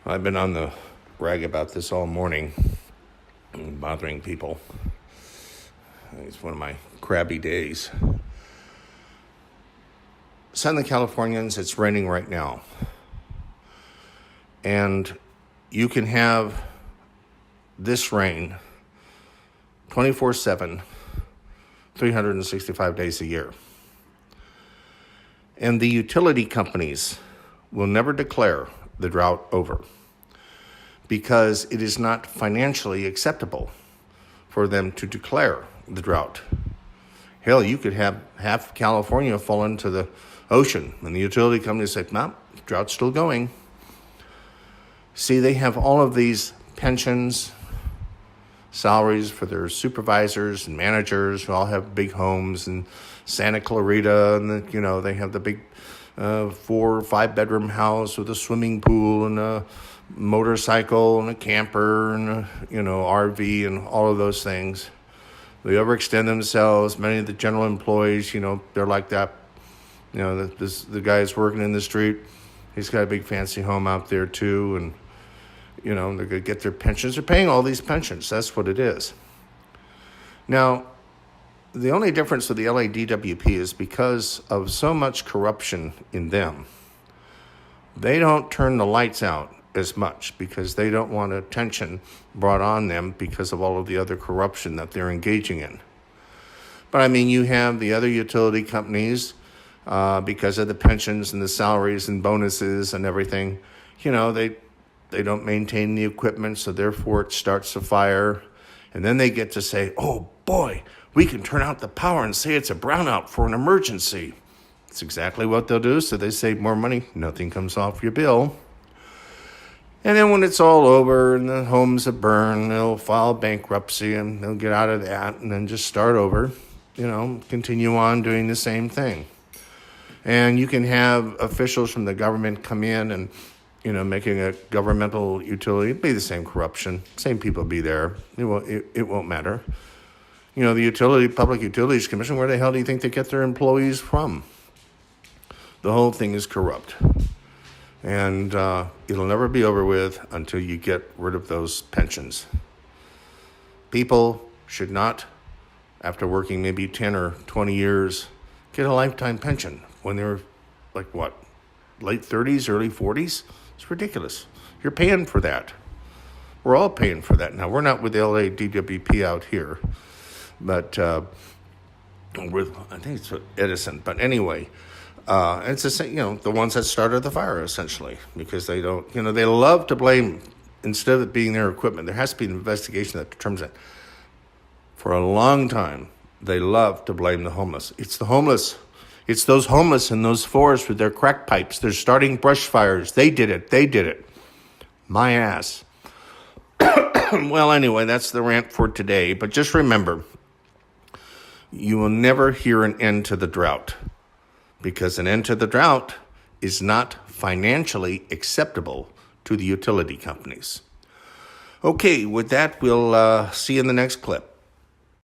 I've been on the rag about this all morning, bothering people. It's one of my crabby days. Southern Californians, it's raining right now. And you can have this rain 24/7, 365 days a year. And the utility companies will never declare the drought over because it is not financially acceptable for them to declare the drought. Hell, you could have half California fall into the ocean and the utility companies say, no, drought's still going. See, they have all of these pensions, salaries for their supervisors and managers who all have big homes in Santa Clarita, and they have the big 4 or 5 bedroom house with a swimming pool and a motorcycle and a camper and a, RV and all of those things. They overextend themselves. Many of the general employees, they're like that. The guy's working in the street, he's got a big fancy home out there too, and they're going to get their pensions. They're paying all these pensions. That's what it is. Now, the only difference with the LADWP is because of so much corruption in them, they don't turn the lights out as much because they don't want attention brought on them because of all of the other corruption that they're engaging in. But you have the other utility companies, because of the pensions and the salaries and bonuses and everything, they don't maintain the equipment, so therefore it starts a fire. And then they get to say, oh boy, we can turn out the power and say it's a brownout for an emergency. It's exactly what they'll do, so they save more money. Nothing comes off your bill. And then when it's all over and the homes have burned, they'll file bankruptcy and they'll get out of that and then just start over, continue on doing the same thing. And you can have officials from the government come in and, making a governmental utility, it'd be the same corruption, same people be there. It won't matter. The Public Utilities Commission, where the hell do you think they get their employees from? The whole thing is corrupt. And it'll never be over with until you get rid of those pensions. People should not, after working maybe 10 or 20 years, get a lifetime pension when they're late 30s, early 40s? It's ridiculous. You're paying for that. We're all paying for that. Now, we're not with LADWP out here, but I think it's Edison. But anyway, it's the same, the ones that started the fire, essentially, because they don't, they love to blame, instead of it being their equipment, there has to be an investigation that determines that. For a long time, they love to blame the homeless. It's the homeless. It's those homeless in those forests with their crack pipes. They're starting brush fires. They did it. My ass. Well, anyway, that's the rant for today. But just remember, you will never hear an end to the drought, because an end to the drought is not financially acceptable to the utility companies. Okay, with that, we'll see you in the next clip.